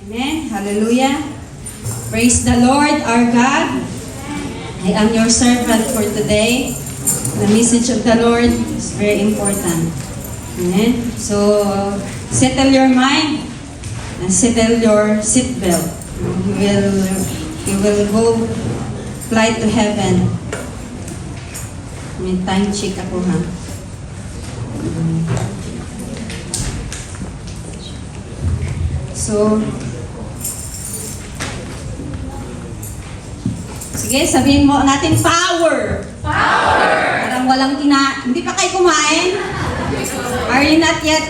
Amen. Hallelujah. Praise the Lord our God. I am your servant for today. The message of the Lord is very important. Amen. So, settle your mind and settle your seatbelt. You will go fly to heaven. May time check ako ha. So, sige, sabihin mo natin power. Power! Parang walang hindi pa kayo kumain? Are you not yet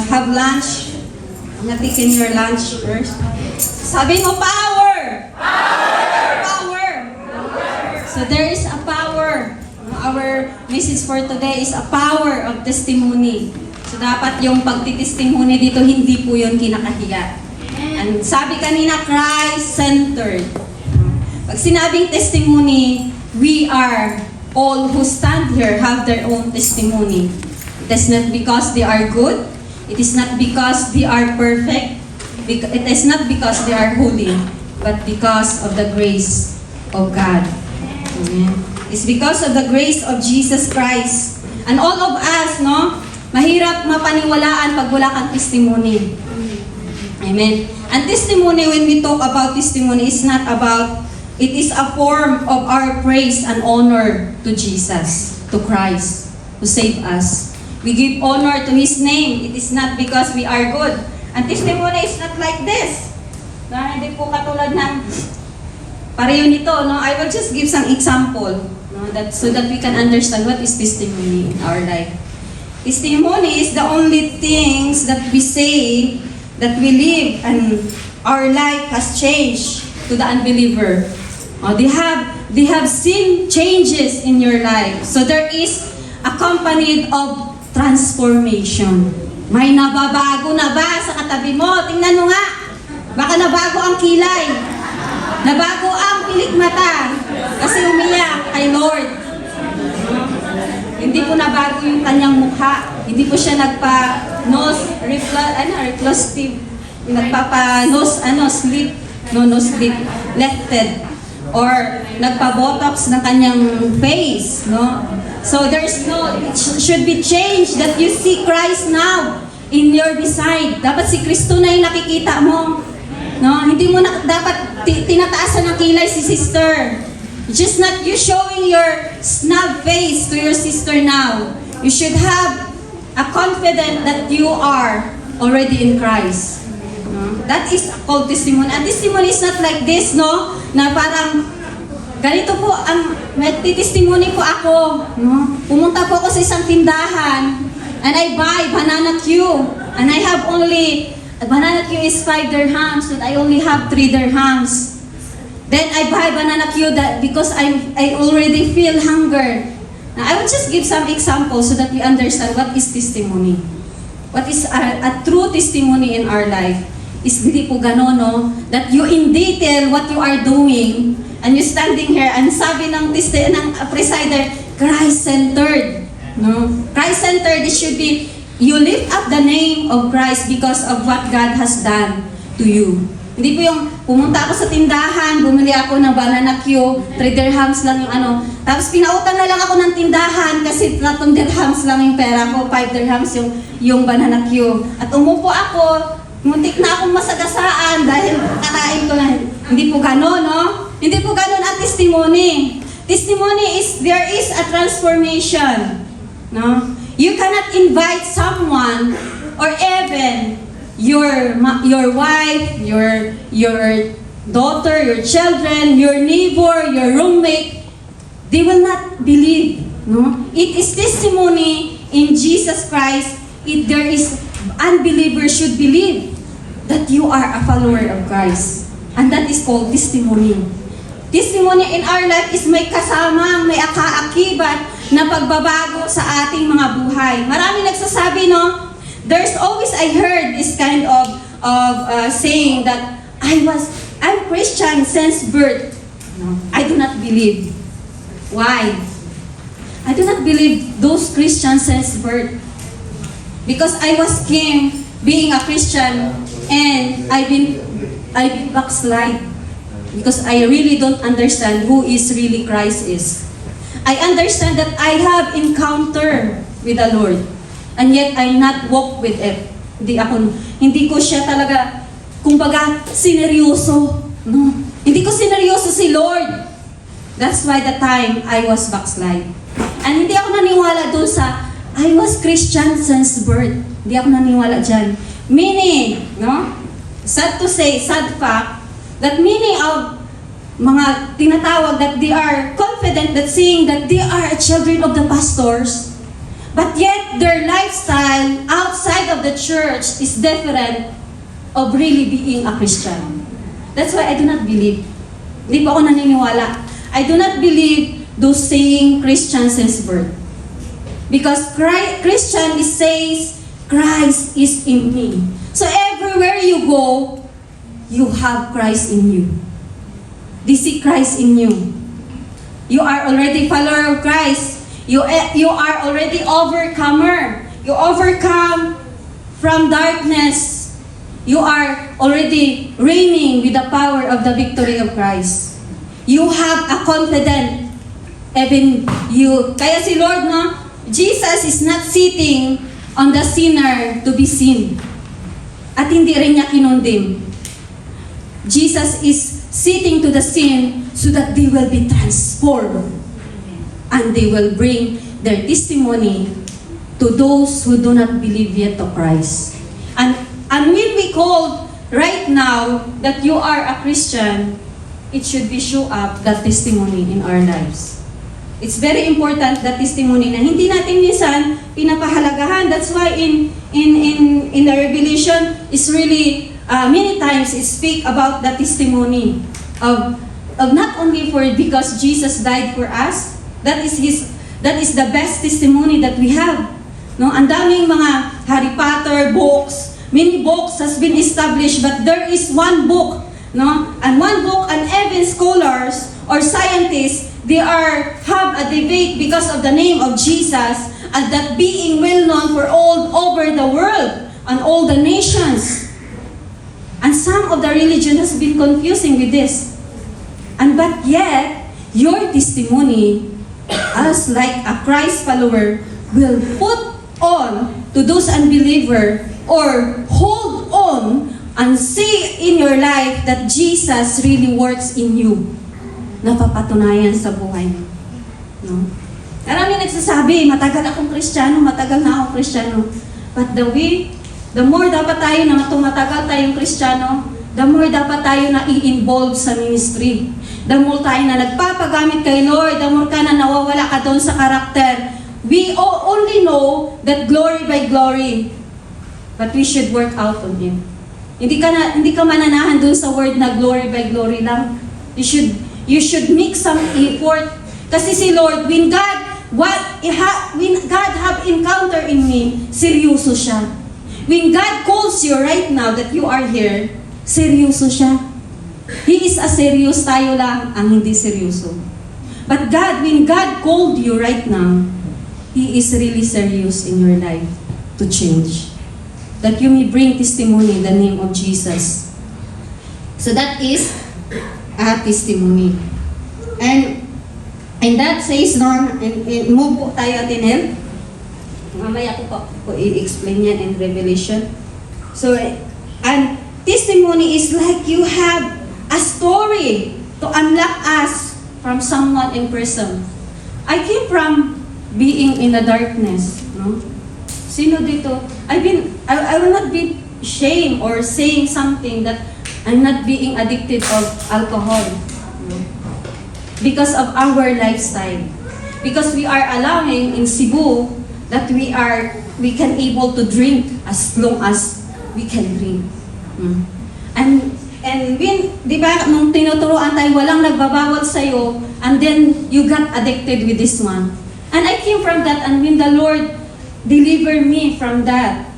have lunch? Not taking your lunch first? Sabihin mo power! Power! Power! So there is a power. Our message for today is a power of testimony. So dapat yung pagtitestimony dito, hindi po yun kinakahiya. And sabi kanina, Christ-centered. Pag sinabing testimony, we are all who stand here have their own testimony. It is not because they are good. It is not because they are perfect. It is not because they are holy. But because of the grace of God. Amen. It's because of the grace of Jesus Christ. And all of us, no? Mahirap mapaniwalaan pag wala kang testimony. Amen. And testimony, when we talk about testimony, is not about, it is a form of our praise and honor to Jesus, to Christ, who saved us. We give honor to His name. It is not because we are good. And testimony is not like this. No, hindi po katulad ng pareho nito. No? I will just give some example, no? So that we can understand what is testimony in our life. Testimony is the only things that we say that we live and our life has changed to the unbeliever. They have seen changes in your life. So there is accompanied of transformation. May nababago na ba sa katabi mo? Tingnan mo nga. Baka nabago ang kilay. Nabago ang pilik mata. Kasi umiyak kay Lord. Hindi po nabago yung kanyang mukha. Hindi po siya nagpa-nose reflective. Sleep. Nose lifted. Or nagpa-botox ng kanyang face. No? So there's it should be changed that you see Christ now in your beside. Dapat si Kristo na yung nakikita mo. No? Hindi mo na dapat tinataasan ng kilay si sister. Just not you showing your snub face to your sister now. You should have a confidence that you are already in Christ. No? That is called testimony. And testimony is not like this, no? Na parang, ganito po, may testimony po ako. No? Pumunta po ako sa isang tindahan and I buy banana Q. And I have only, banana Q is 5 dirhams and I only have 3 dirhams. Then I buy banana Q because I already feel hunger. Now, I will just give some examples so that we understand what is testimony. What is a true testimony in our life. Is hindi po gano'n, no? That you in detail what you are doing and you standing here and sabi ng presider, Christ-centered. No? Christ-centered, it should be, you lift up the name of Christ because of what God has done to you. Hindi po yung pumunta ako sa tindahan, bumili ako ng banana Q, 3 dirhams lang yung tapos pinautang na lang ako ng tindahan kasi 3 dirhams lang yung pera ko, 5 dirhams yung banana Q. At umupo ako, muntik na akong masagasaan dahil kakain ko na. Hindi po gano'n, no? Hindi po gano'n ang testimony. Testimony is, there is a transformation. No? You cannot invite someone or even your wife, your daughter, your children, your neighbor, your roommate, they will not believe. No? It is testimony in Jesus Christ. There is unbelievers should believe that you are a follower of Christ. And that is called testimony. Testimony in our life is may kasamang, may kaakibat na pagbabago sa ating mga buhay. Marami nagsasabi, no? There's always, I heard this kind of saying that I'm Christian since birth. No, I do not believe. Why? I do not believe those Christians since birth. Because I was came being a Christian, and I've been backslide because I really don't understand who is really Christ is. I understand that I have encounter with the Lord, and yet I not walk with it. Hindi ko siya talaga, kumbaga, sineryoso. No? Hindi ko sineryoso si Lord. That's why the time I was backslide. And hindi ako naniwala dun sa, I was Christian since birth. Hindi ako naniwala dyan. Meaning, no? Sad to say, sad fact, that meaning of mga tinatawag that they are confident that saying that they are children of the pastors, but yet their lifestyle outside of the church is different of really being a Christian. That's why I do not believe. Hindi po ako naniniwala. I do not believe those saying Christian since birth. Because Christian says, Christ is in me. So everywhere you go, you have Christ in you. They see Christ in you. You are already follower of Christ. You are already overcomer. You overcome from darkness. You are already reigning with the power of the victory of Christ. You have a confident, even you. Kaya si Lord, no? Jesus is not sitting on the sinner to be sin. At hindi rin niya kinondim. Jesus is sitting to the sin so that they will be transformed. And they will bring their testimony to those who do not believe yet to Christ. And when we call right now that you are a Christian, it should be show up that testimony in our lives. It's very important that testimony na hindi natin minsan pinapahalagahan. That's why in the Revelation is really many times it speak about the testimony of not only for because Jesus died for us. That is the best testimony that we have. No, ang daming mga Harry Potter books, many books has been established, but there is one book, no, and one book, and even scholars or scientists, they have a debate because of the name of Jesus, and that being well known for all over the world and all the nations. And some of the religion has been confusing with this. And but yet, your testimony as like a Christ follower will put on to those unbeliever or hold on and see in your life that Jesus really works in you. Napapatunayan sa buhay mo. No? Marami nagsasabi, matagal akong Kristiyano, matagal na akong Kristiyano. But the more dapat tayo na tumatagal tayong Kristiyano, the more dapat tayo na i-involve sa ministry. The more tayo na nagpapagamit kay Lord, the more ka na nawawala ka doon sa karakter. We only know that glory by glory, but we should work out on Him. Hindi ka mananahan doon sa word na glory by glory lang. You should make some effort. Kasi si Lord, when God have encounter in me, seryoso siya. When God calls you right now that you are here, seryoso siya. He is a serious, tayo lang ang hindi seryoso. But God, when God called you right now, He is really serious in your life to change. That you may bring testimony in the name of Jesus. So that is a testimony. And that says, move po tayo atin, mamaya ko po i-explain yan in Revelation. So, and testimony is like you have a story to unlock us from someone in prison. I came from being in the darkness, no? Sino dito? I will not be ashamed or saying something that I'm not being addicted of alcohol, no? Because of our lifestyle. Because we are allowing in Cebu that we can able to drink as long as we can drink. And when, di ba, nung tinuturuan tayo, walang nagbabawal sa'yo, and then you got addicted with this one. And I came from that, and when the Lord delivered me from that,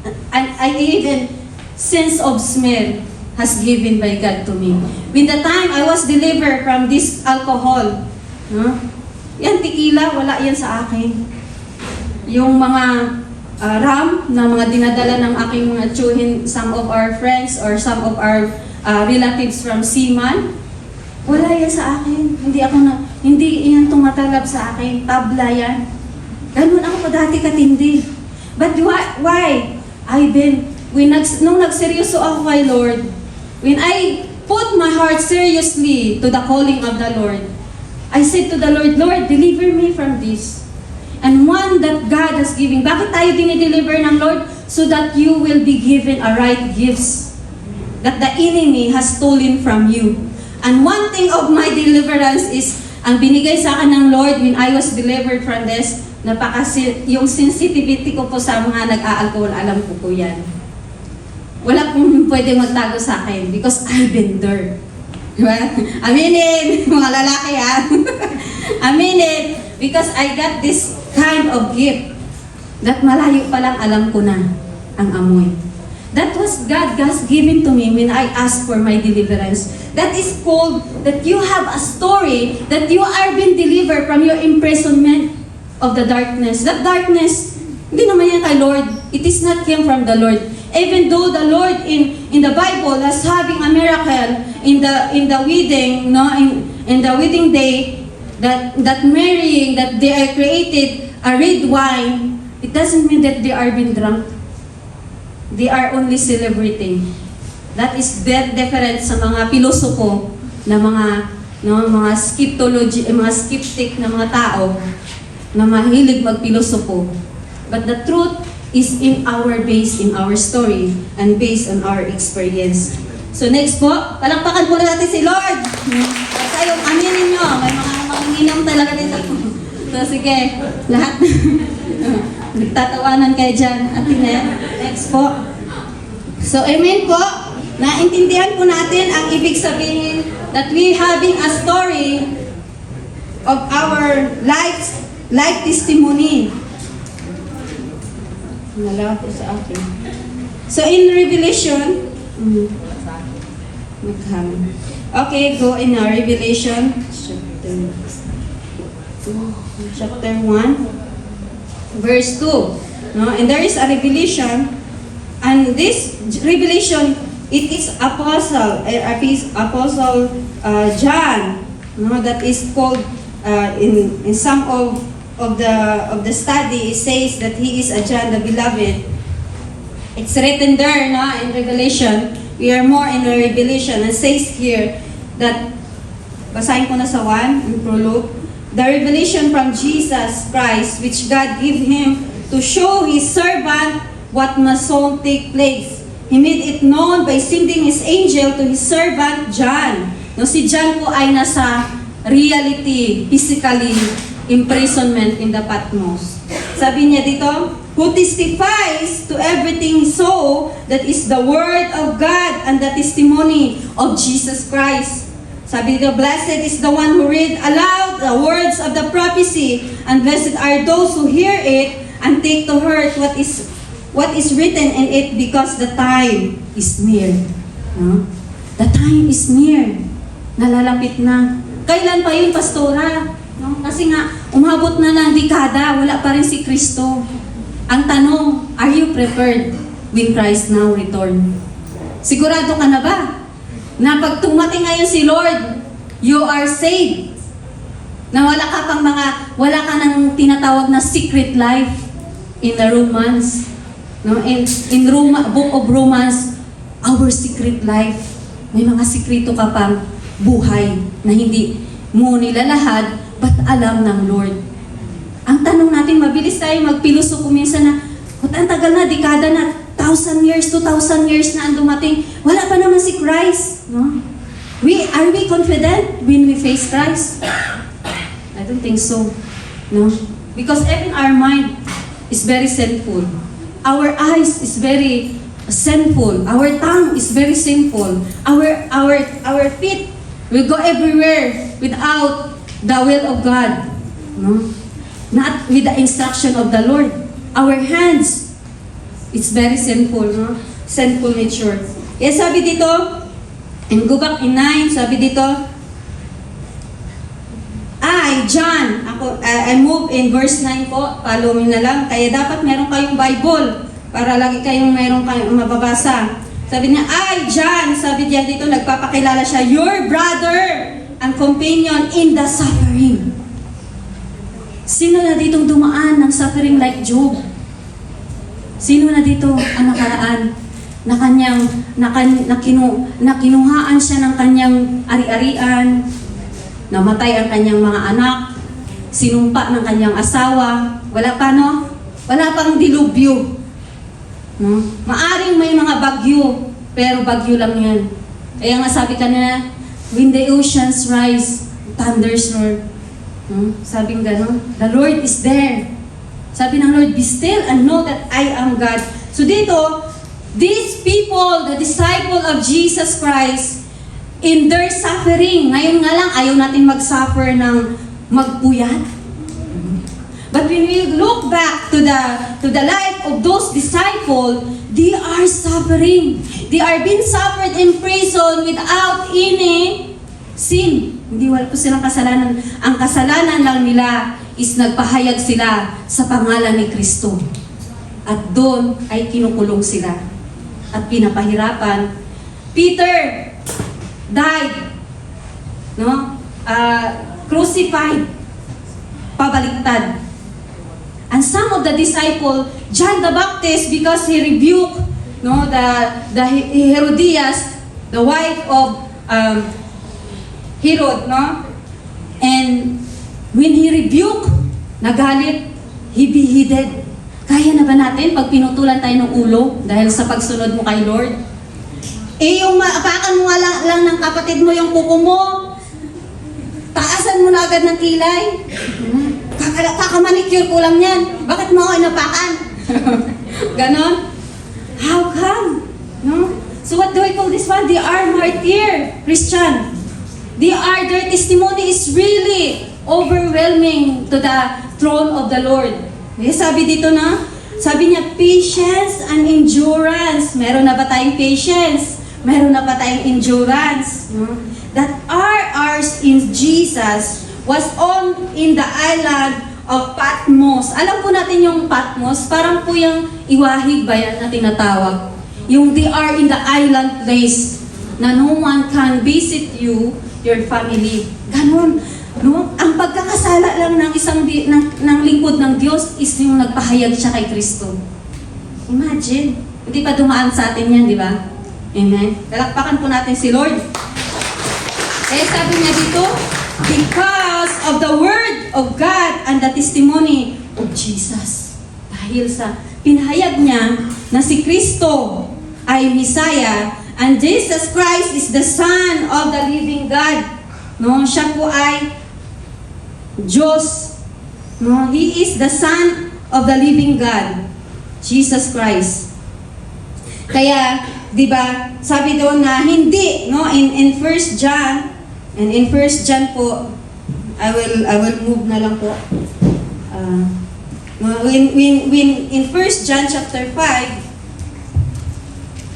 and I even sense of smell has given by God to me. When the time I was delivered from this alcohol, no? Yan tequila, wala yan sa akin. Yung mga RAM na mga dinadala ng aking mga tsuhin, some of our friends or some of our relatives from Seaman. Wala yan sa akin. Hindi yan tumatalab sa akin. Tabla yan. Ganun ako dati katindi. But why? Nung nagseryoso ako kay Lord, when I put my heart seriously to the calling of the Lord, I said to the Lord, Lord, deliver me from this. And one that God has given. Bakit tayo dinideliver ng Lord? So that you will be given a right gifts that the enemy has stolen from you. And one thing of my deliverance is, ang binigay sa akin ng Lord when I was delivered from this, yung sensitivity ko po sa mga nag-aalcohol, alam ko po yan. Wala pong pwede magtago sa akin because I've been there. Diba? Aminin! Mga lalaki ha! Aminin! Because I got this kind of gift that malayo pa lang alam ko na ang amoy. That was God's given to me when I asked for my deliverance. That is called that you have a story that you are being delivered from your imprisonment of the darkness. That darkness, hindi naman yan kay Lord. It is not came from the Lord. Even though the Lord in the Bible is having a miracle in the wedding, no, in the wedding day, that marrying, that they are created a red wine, it doesn't mean that they are being drunk. They are only celebrating. That is very different sa mga pilosopo na mga skeptology, mga skeptic na mga tao na mahilig magpilosopo. But the truth is in our story and based on our experience. So next po, palakpakan po natin si Lord. Kasi yung aminin nyo, may mga manginginom talaga dito. So sige, lahat nagtatawanan kayo dyan. At next po. So amen po, naintindihan po natin ang ibig sabihin that we having a story of our life testimony. Nalawa po sa akin. So in Revelation, okay, go in Revelation chapter 1, verse 2. No? And there is a revelation, and this revelation, it is Apostle John, no, that is called in some of the study, it says that he is a John the Beloved. It's written there, no, in Revelation. We are more in the Revelation. It says here that, basahin ko na sa 1, in prologue, the revelation from Jesus Christ, which God gave him to show his servant what must soon take place. He made it known by sending his angel to his servant John. No, si John po ay nasa reality, physically, imprisonment in the Patmos. Sabi niya dito, who testifies to everything he saw, that is the word of God and the testimony of Jesus Christ. Sabi dito, blessed is the one who read aloud the words of the prophecy, and blessed are those who hear it and take to heart what is written in it, because the time is near. No? The time is near. Nalalapit na. Kailan pa yun, Pastora? No? Kasi nga, umabot na ng dekada, wala pa rin si Kristo. Ang tanong, are you prepared when Christ now return? Sigurado ka na ba? Na pag tumating ngayon si Lord, you are saved. Na wala ka nang tinatawag na secret life in the Romans. No? In book of Romans, our secret life, may mga sikreto ka pang buhay na hindi mo nilalahad, but alam ng Lord. Ang tanong natin, mabilis tayo magpiloso minsan na, ang tagal na, dekada na, 1,000 years, 2,000 years na ang dumating, wala pa naman si Christ. No? Are we confident when we face Christ? I don't think so. No? Because even our mind is very sinful. Our eyes is very sinful. Our tongue is very sinful. Our feet will go everywhere without the will of God. No? Not with the instruction of the Lord. Our hands, it's very sinful, no? Sinful nature. Kaya sabi dito, and go back in 9, sabi dito, I, John, I move in verse 9 po, follow me na lang. Kaya dapat meron kayong Bible para lagi kayong meron kayong mababasa. Sabi niya, I, John, sabi niya dito, nagpapakilala siya, your brother and companion in the suffering. Sino na ditong dumaan ng suffering like Job? Sino na dito ang nakaraan na kanyang kinuhaan siya ng kanyang ari-arian, namatay ang kanyang mga anak, sinumpa ng kanyang asawa, wala pa no? Wala pang dilubyo. No? Maaring may mga bagyo, pero bagyo lang yan. Kaya nga sabi kanina, when the oceans rise, thunders roar. Sabing gano'n, the Lord is there. Sabi ng Lord, be still and know that I am God. So dito, these people, the disciple of Jesus Christ, in their suffering, ngayon nga lang, ayaw natin mag-suffer ng magpuyat. But when we look back to the life of those disciples, they are suffering. They are being suffered in prison without any sin. Hindi wala po silang kasalanan. Ang kasalanan lang nila is nagpahayag sila sa pangalan ni Kristo. At doon ay kinukulong sila. At pinapahirapan. Peter died. No? Crucified. Pabaliktad. And some of the disciples, John the Baptist, because he rebuked the Herodias, the wife of Herod, no? And when he rebuked, nagalit, he beheaded. Kaya na ba natin pag pinutulan tayo ng ulo dahil sa pagsunod mo kay Lord? Yung maapakan mo lang ng kapatid mo yung kuko mo, taasan mo na agad ng kilay. Kakamanicure ko lang yan. Bakit mo ako inapakan? Ganon? How come? No? So what do I call this one? They are martyr, Christian. Their testimony is really overwhelming to the throne of the Lord. Sabi dito na, sabi niya, patience and endurance. Meron na ba tayong patience? Meron na ba tayong endurance? No? That are ours in Jesus was in the island of Patmos. Alam po natin yung Patmos, parang po yung iwahig ba yan na tinatawag? Yung they are in the island place na no one can visit you, your family. Ganon. No? Ang pagkakasala lang ng ng lingkod ng Diyos is yung nagpahayag siya kay Kristo. Imagine, hindi pa dumaan sa atin yan, di ba? Amen. Dalakpakan po natin si Lord. Kaya sabi niya dito, because of the word of God and the testimony of Jesus. Dahil sa pinahayag niya na si Kristo ay Messiah and Jesus Christ is the Son of the living God. No, siya po ay Diyos. No, He is the Son of the living God. Jesus Christ. Kaya, di ba, sabi doon na hindi, no, in 1 John, and in 1 John po, I will move na lang po. When in 1 John chapter 5,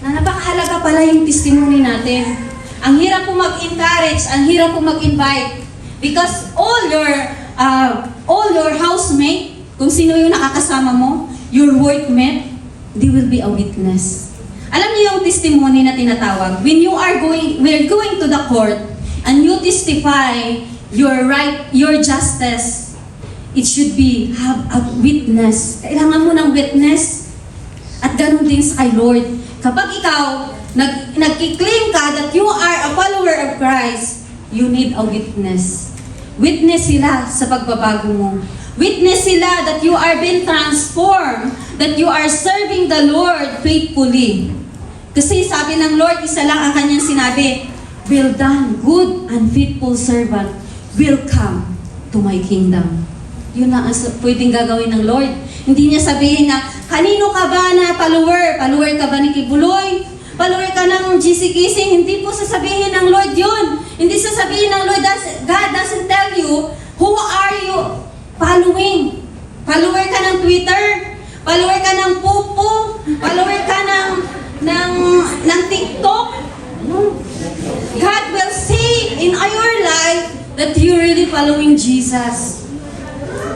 na napakahalaga pala yung testimony natin. Ang hirap po mag-encourage, ang hirap po mag-invite. Because all your housemate, kung sino yung nakakasama mo, your workmate, they will be a witness. Alam niyo yung testimony na tinatawag? When we're going to the court, and you testify your right, your justice, it should be have a witness. Kailangan mo ng witness. At ganun din sa kay Lord. Kapag ikaw, nag-claim ka that you are a follower of Christ, you need a witness. Witness sila sa pagbabago mo. Witness sila that you are being transformed, that you are serving the Lord faithfully. Kasi sabi ng Lord, isa lang ang kanyang sinabi, well done, good and faithful servant, welcome to my kingdom. Yun lang ang pwedeng gagawin ng Lord. Hindi niya sabihin na, kanino ka ba na follower? Follower ka ba ni Kibuloy? Follower ka ng GC Kissing? Hindi po sasabihin ng Lord yun. Hindi sasabihin ng Lord, God doesn't tell you, who are you following? Follower ka ng Twitter? Follower ka ng Pupu? Follower ka ng TikTok? God will say in your life that you're really following Jesus.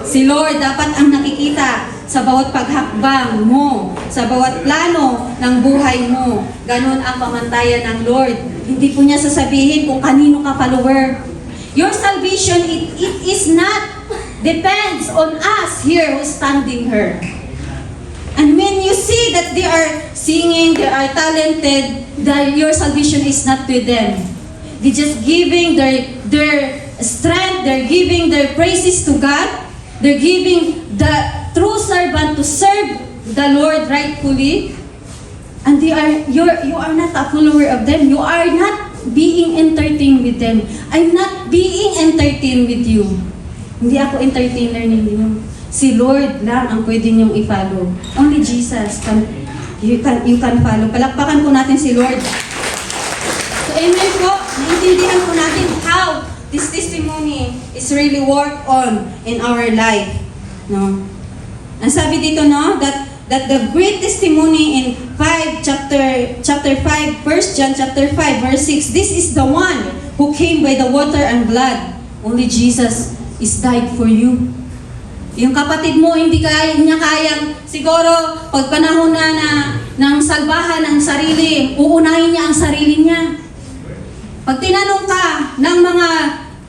Si Lord dapat ang nakikita sa bawat paghakbang mo, sa bawat plano ng buhay mo. Ganon ang pamantayan ng Lord. Hindi po niya sasabihin kung kanino ka follower. Your salvation, it is not depends on us here who's standing here. And when you see that they are singing, they are talented, that your salvation is not with them. They're just giving their strength, they're giving their praises to God. They're giving the true servant to serve the Lord rightfully. And you are not a follower of them. You are not being entertained with them. I'm not being entertained with you. Hindi ako entertainer ninyo. Si Lord lang ang pwede niyong i-follow. Only Jesus you can follow. Palakpakan po natin si Lord. So amen po. Naiintindihan po natin how this testimony is really worked on in our life. No? Ang sabi dito, no, that the great testimony in chapter 5, 1 John chapter 5, verse 6, this is the one who came by the water and blood. Only Jesus is died for you. Yung kapatid mo, hindi niya kayang, siguro, pag panahon na ng salbahan ng sarili, uunahin niya ang sarili niya. Pag tinanong ka ng mga,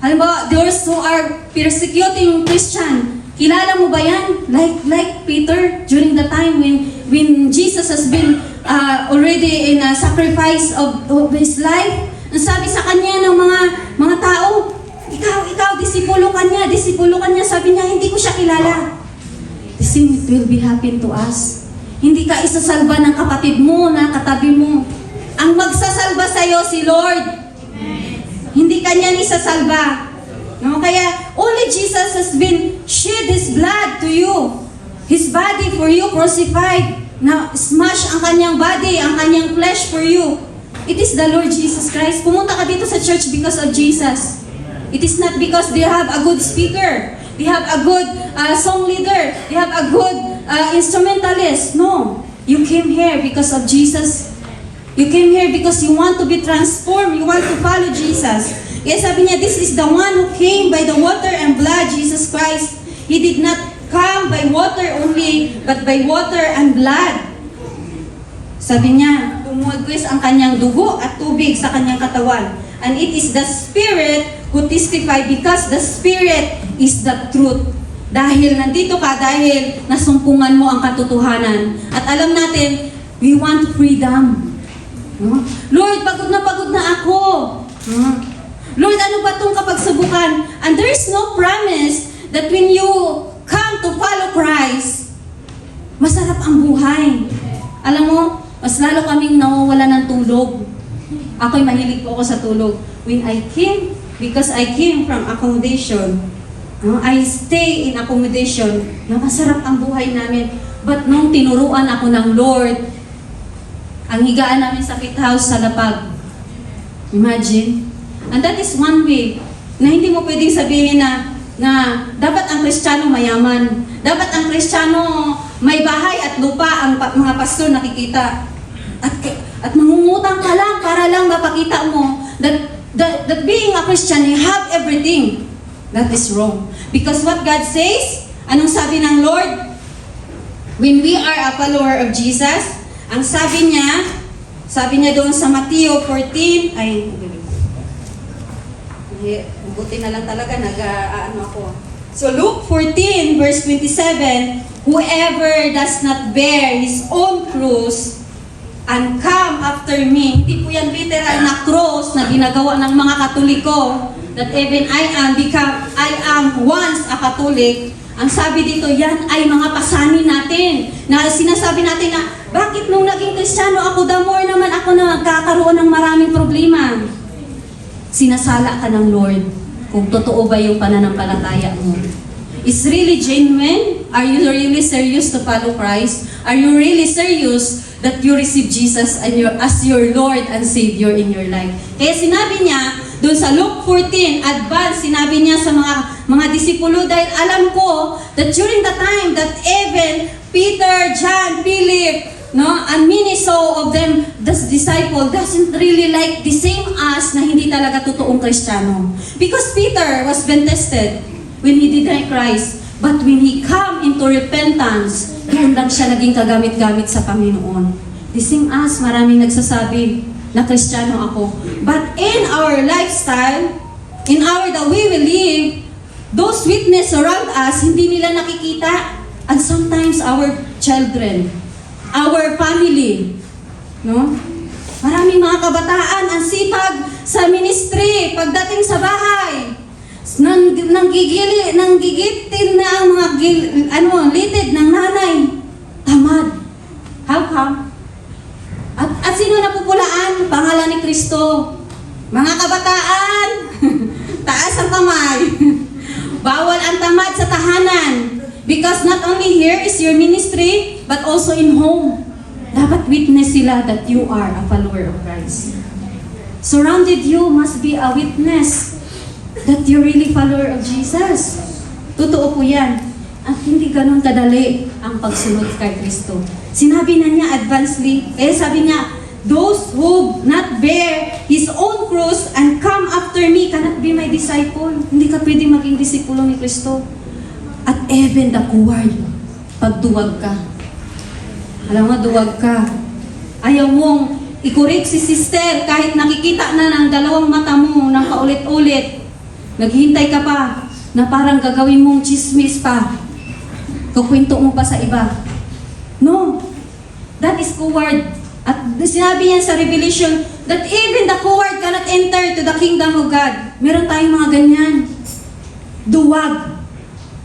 halimbawa, those who are persecuting Christian, kilala mo ba yan? Like Peter, during the time when Jesus has been already in a sacrifice of his life, ang sabi sa kanya ng mga tao, ikaw, disipulo ka niya, sabi niya, hindi ko siya kilala. The same will be happen to us. Hindi ka isasalba ng kapatid mo, na katabi mo. Ang magsasalba sa'yo si Lord. Hindi kanya isasalba. No? Kaya, only Jesus has been shed His blood to you. His body for you, crucified. Na smash ang kanyang body, ang kanyang flesh for you. It is the Lord Jesus Christ. Pumunta ka dito sa church because of Jesus. It is not because they have a good speaker. They have a good song leader. They have a good instrumentalist. No. You came here because of Jesus. You came here because you want to be transformed. You want to follow Jesus. Kaya sabi niya, this is the one who came by the water and blood, Jesus Christ. He did not come by water only, but by water and blood. Sabi niya, dumugwis ang kanyang dugo at tubig sa kanyang katawan. And it is the Spirit who testify because the Spirit is the truth. Dahil nandito ka, dahil nasumpungan mo ang katotohanan. At alam natin, we want freedom. No? Lord, pagod na ako. No? Lord, ano ba itong kapagsubukan? And there is no promise that when you come to follow Christ, masarap ang buhay. Alam mo, mas lalo kaming nawawala ng tulog. Ako'y mahilig po ako sa tulog. When I came, because I came from accommodation, I stay in accommodation, na masarap ang buhay namin. But nung tinuruan ako ng Lord, ang higaan namin sa pit house sa lapag. Imagine. And that is one way na hindi mo pwedeng sabihin na dapat ang Kristiyano mayaman. Dapat ang Kristiyano may bahay at lupa, ang mga pastor nakikita. At mangungutang ka lang para lang mapakita mo that being a Christian, you have everything. That is wrong. Because what God says, anong sabi ng Lord? When we are a follower of Jesus, ang sabi niya doon sa Mateo 14, buti na lang talaga, ako. So Luke 14, verse 27, whoever does not bear his own cross and come after me, hindi po yan literal na cross na ginagawa ng mga Katoliko, that even I am once a Catholic. Ang sabi dito, yan ay mga pasanin natin. Na sinasabi natin na, bakit nung naging Kristiyano ako, the more naman ako na nagkakaroon ng maraming problema. Sinasala ka ng Lord kung totoo ba yung pananampalataya mo. Is really genuine? Are you really serious to follow Christ? Are you really serious that you receive Jesus as your Lord and Savior in your life? Kaya sinabi niya, doon sa Luke 14, advance, sinabi niya sa mga disipulo, dahil alam ko that during the time that even Peter, John, Philip, no? And many so of them, the disciple doesn't really like the same as na hindi talaga totoong Kristiyano. Because Peter was been tested when he denied Christ. But when he come into repentance, doon lang siya naging kagamit-gamit sa Panginoon. The same as maraming nagsasabi na Kristiyano ako. But in our lifestyle, in our the way we live, those witness around us, hindi nila nakikita. And sometimes our children, our family, no? Maraming mga kabataan ang sipag sa ministry pagdating sa bahay. Nanggigitin na ang mga litid ng nanay. Tamad. How come? At sino napupulaan? Pangalan ni Kristo. Mga kabataan, taas ang kamay. Bawal ang tamad sa tahanan. Because not only here is your ministry, but also in home. Dapat witness sila that you are a follower of Christ. Surrounded you must be a witness that you're really follower of Jesus. Totoo po yan. At hindi ganun kadali ang pagsunod kay Kristo. Sinabi na niya advancedly, sabi niya, those who not bear his own cross and come after me cannot be my disciple. Hindi ka pwedeng maging disipulo ni Kristo. At even the coward, pag duwag ka. Alam mo, duwag ka. Ayaw mong i-correct si sister kahit nakikita na ng dalawang mata mo ng paulit-ulit. Naghihintay ka pa na parang gagawin mong chismis pa. Kukwento mo pa sa iba. No. That is coward. At sinabi niya sa Revelation that even the coward cannot enter to the kingdom of God. Meron tayong mga ganyan. Duwag.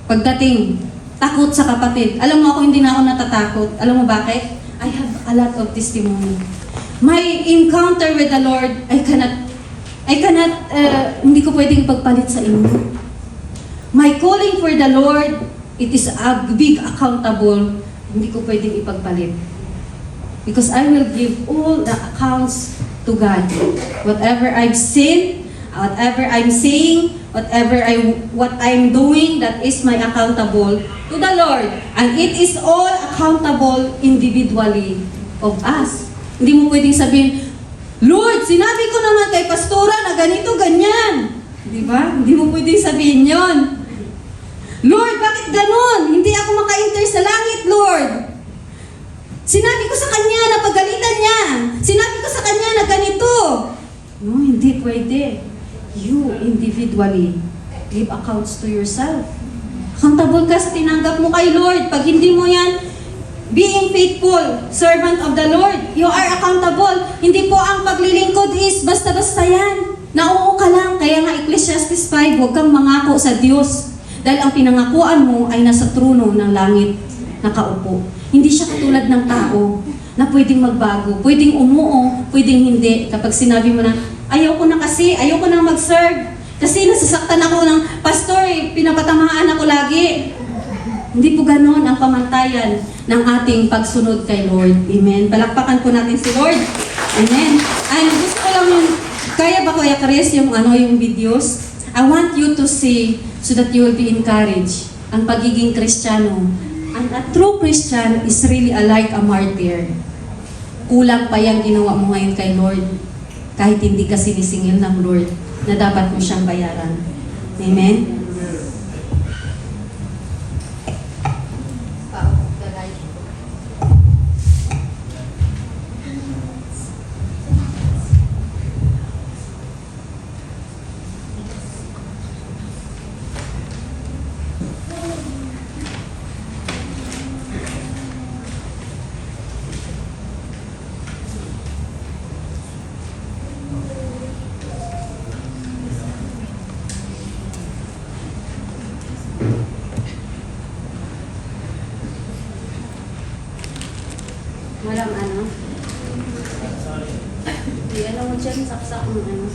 Pagdating, takot sa kapatid. Alam mo ako, hindi na ako natatakot. Alam mo bakit? I have a lot of testimony. My encounter with the Lord, I cannot, hindi ko pwedeng pagpalit sa inyo. My calling for the Lord, it is a big accountable, hindi ko pwedeng ipagpalit. Because I will give all the accounts to God. Whatever I've seen, whatever I'm saying, what I'm doing, that is my accountable to the Lord. And it is all accountable individually of us. Hindi mo pwedeng sabihin, Lord, sinabi ko naman kay pastora na ganito, ganyan. Di ba? Hindi mo pwedeng sabihin yon. Lord, bakit ganon? Hindi ako maka-enter sa langit, Lord. Sinabi ko sa kanya na pagalitan niya. Sinabi ko sa kanya na ganito. No, hindi pwede. You individually give accounts to yourself. Accountable ka sa tinanggap mo kay Lord. Pag hindi mo yan, being faithful, servant of the Lord, you are accountable. Hindi po ang paglilingkod is basta-basta yan. Nauo ka lang. Kaya nga Ecclesiastes 5, huwag kang mangako sa Diyos. Dahil ang pinangakuan mo ay nasa trono ng langit nakaupo. Hindi siya katulad ng tao na pwedeng magbago, pwedeng umuo, pwedeng hindi. Kapag sinabi mo na, ayaw ko na mag-serve. Kasi nasasaktan ako ng pastor, pinapatamaan ako lagi. Hindi po ganon ang pamantayan ng ating pagsunod kay Lord. Amen. Palakpakan po natin si Lord. Amen. And gusto ko lang yung, kaya ba Kuya Chris yung videos? I want you to see so that you will be encouraged. Ang pagiging Kristiyano. And a true Christian is really like a martyr. Kulang pa yung ginawa mo ngayon kay Lord. Kahit hindi ka sinisingil ng Lord na dapat mo siyang bayaran. Amen? Walang ano? Di, alam mo dyan, saksak mo ano.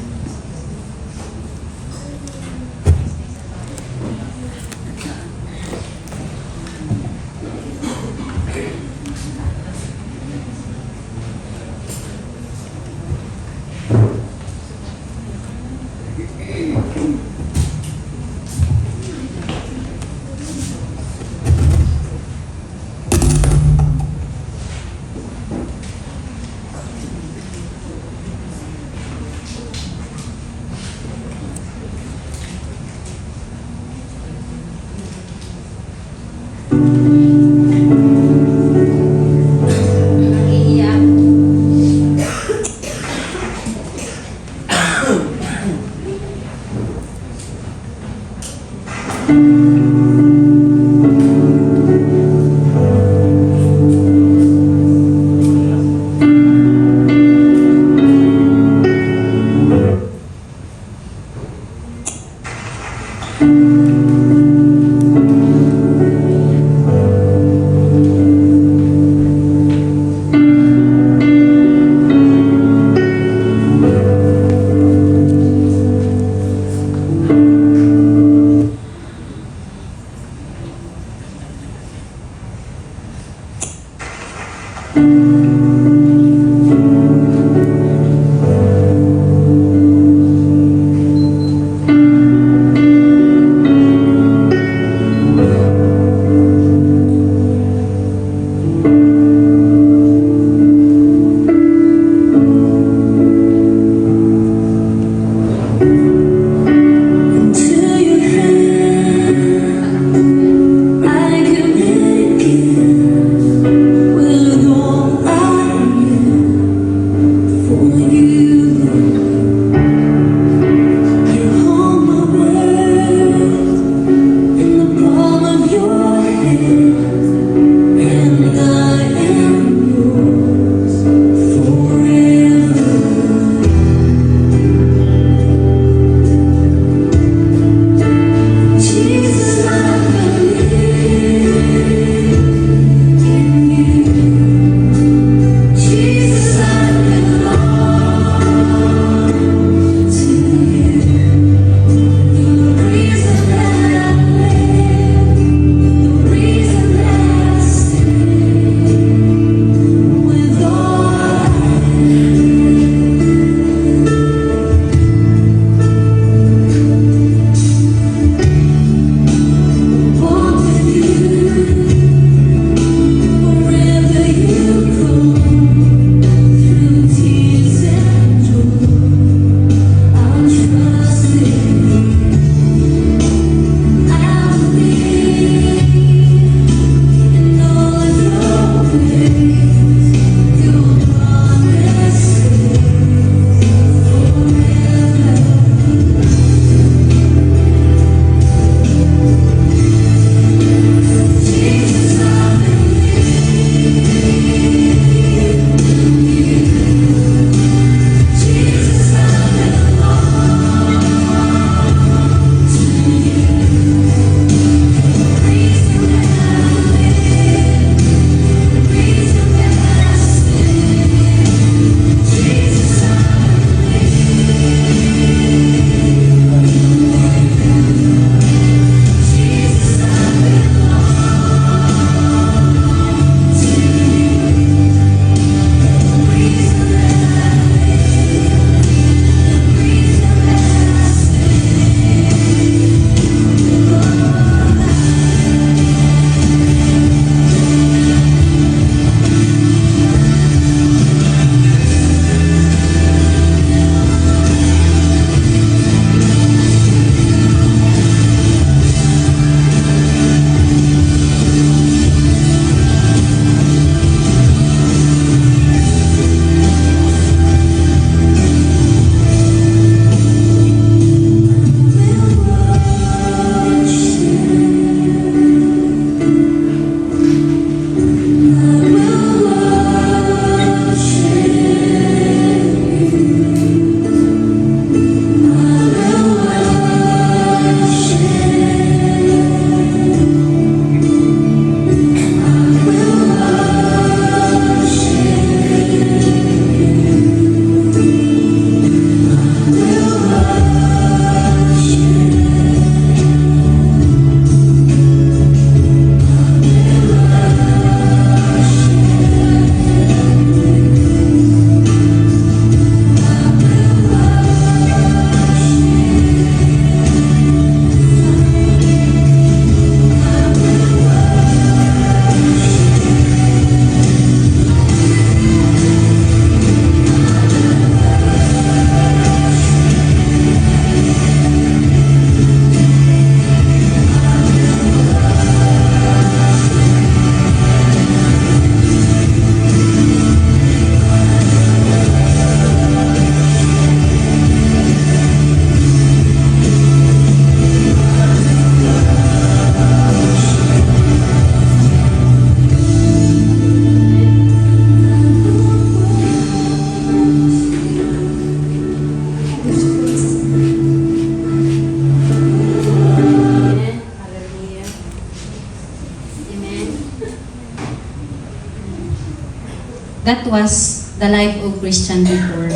That was the life of Christian before.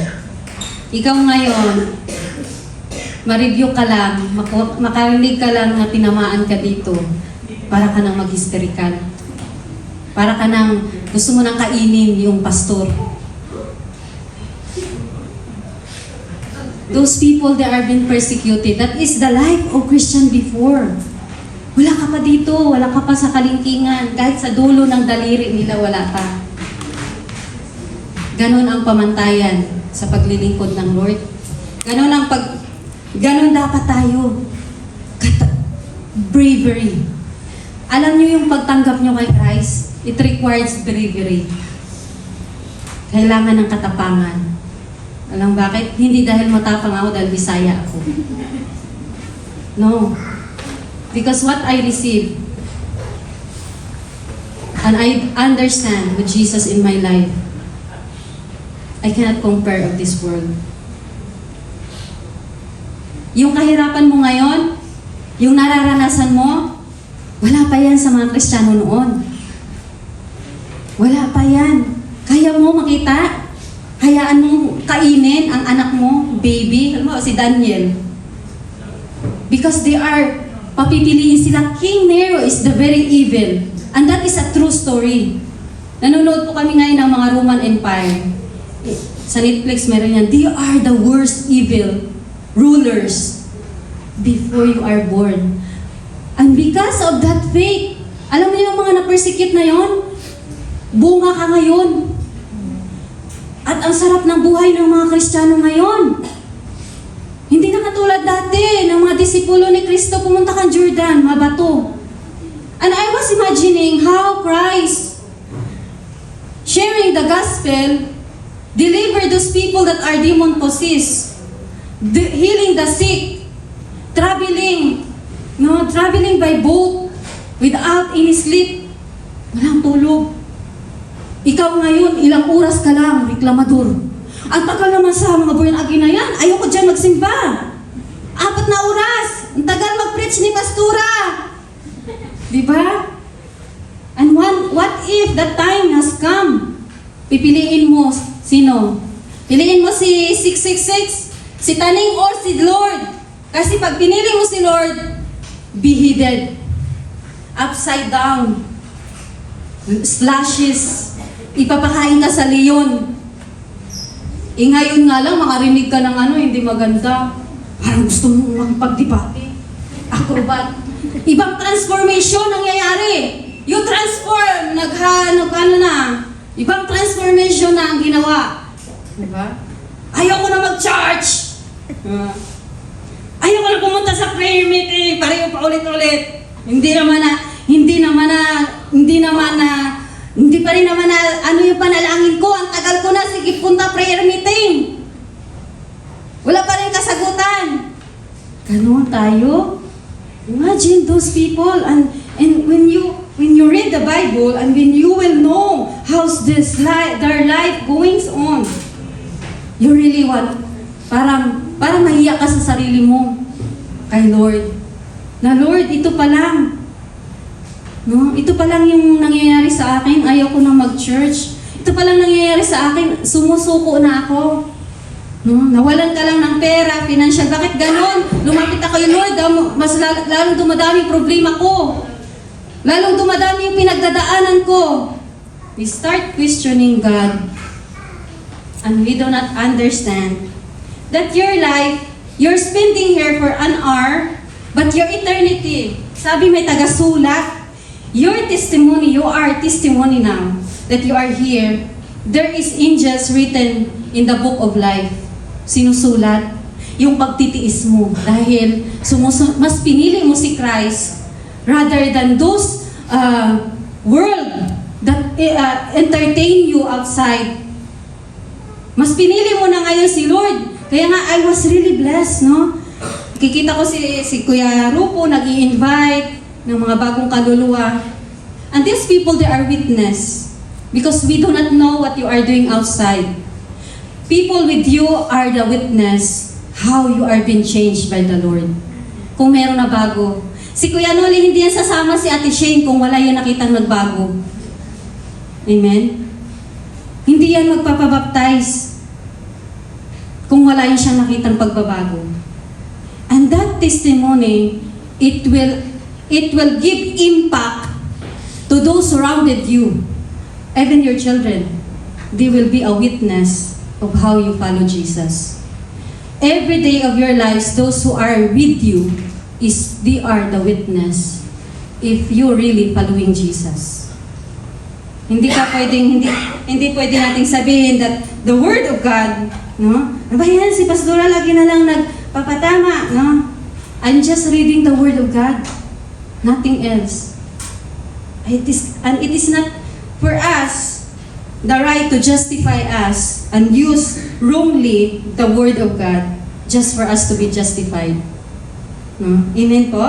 Ikaw ngayon, ma-review ka lang, makarinig ka lang na tinamaan ka dito, para ka nang mag-hysterical. Para ka nang gusto mo nang kainin yung pastor. Those people, they are being persecuted. That is the life of Christian before. Wala ka pa dito, wala ka pa sa kalingkingan. Kahit sa dulo ng daliri nila, wala ka. Ganon ang pamantayan sa paglilingkod ng Lord. Ganon dapat tayo. Bravery. Alam niyo yung pagtanggap niyo kay Christ, it requires bravery. Kailangan ng katapangan. Alam bakit? Hindi dahil matapang ako, dahil Bisaya ako. No. Because what I receive, and I understand with Jesus in my life, I cannot compare of this world. Yung kahirapan mo ngayon, yung nararanasan mo, wala pa yan sa mga Kristiyano noon. Wala pa yan. Kaya mo makita, hayaan mo kainin ang anak mo, baby, alam mo, si Daniel. Because they are, papipiliin sila, King Nero is the very evil. And that is a true story. Nanonood po kami ngayon ng mga Roman Empire. Sa Netflix meron yan, they are the worst evil rulers before you are born. And because of that faith, alam mo yung mga na-persecute na yon, bunga ka ngayon. At ang sarap ng buhay ng mga Kristiyano ngayon. Hindi na katulad dati ng mga disipulo ni Kristo, pumunta kang Jordan, mabato. And I was imagining how Christ, sharing the gospel, deliver those people that are demon-possessed, healing the sick, traveling by boat, without any sleep, walang tulog. Ikaw ngayon, ilang oras ka lang, reklamador. Ang tagal naman sa mga born again na yan, ayoko dyan magsimba. 4 na oras, ang tagal mag-preach ni Pastura. Diba? And what if that time has come? Pipiliin mo, sino? Piliin mo si 666, si Taning or si Lord. Kasi pag pinili mo si Lord, beheaded, upside down, slashes, ipapakain ka sa leon. Ngayon nga lang, makarinig ka ng hindi maganda. Parang gusto mo makipagdebate. Acrobat. Ibang transformation nangyayari. You transform, ibang transformation na ang ginawa. Diba? Ayaw ko na mag-church. Ayaw ko na pumunta sa prayer meeting. Pareho pa ulit-ulit. Hindi pa rin naman yung panalangin ko. Ang tagal ko na, sige punta prayer meeting. Wala pa rin kasagutan. Ganon tayo. Imagine those people, and when you read the Bible, and when you will know how's their life goings on, you really want, parang mahiya ka sa sarili mo kay Lord. Na Lord, ito pa lang. No? Ito pa lang yung nangyayari sa akin, ayaw ko nang mag-church. Ito pa lang nangyayari sa akin, sumusuko na ako. No? Nawalan ka lang ng pera, financial. Bakit ganon? Lumapit ako kay Lord, mas lalong dumadami problema ko. Lalong dumadami yung pinagdadaanan ko. We start questioning God. And we do not understand that your life, you're spending here for an hour, but your eternity, sabi may tagasulat, your testimony, you are testimony now that you are here. There is angels written in the book of life. Sinusulat yung pagtitiis mo dahil mas pinili mo si Christ rather than those world that entertain you outside. Mas pinili mo na ngayon si Lord. Kaya nga, I was really blessed, no? Kikita ko si Kuya Rupo, nag-i-invite ng mga bagong kaluluwa. And these people, they are witness. Because we do not know what you are doing outside. People with you are the witness how you are being changed by the Lord. Kung meron na bago. Si Kuya Noli, hindi yan sasama si Ate Shane kung wala yan nakitang nagbago. Amen? Hindi yan magpapabaptize kung wala yan siyang nakitang pagbabago. And that testimony, it will give impact to those surrounded you, even your children. They will be a witness of how you follow Jesus. Every day of your lives, those who are with you, they are the witness if you really following Jesus. Hindi pwede nating sabihin that the Word of God, no? Ano ba yan? Si Pastora lagi na lang nagpapatama, no? I'm just reading the Word of God. Nothing else. It is not for us the right to justify us and use wrongly the Word of God just for us to be justified. No? Amen po?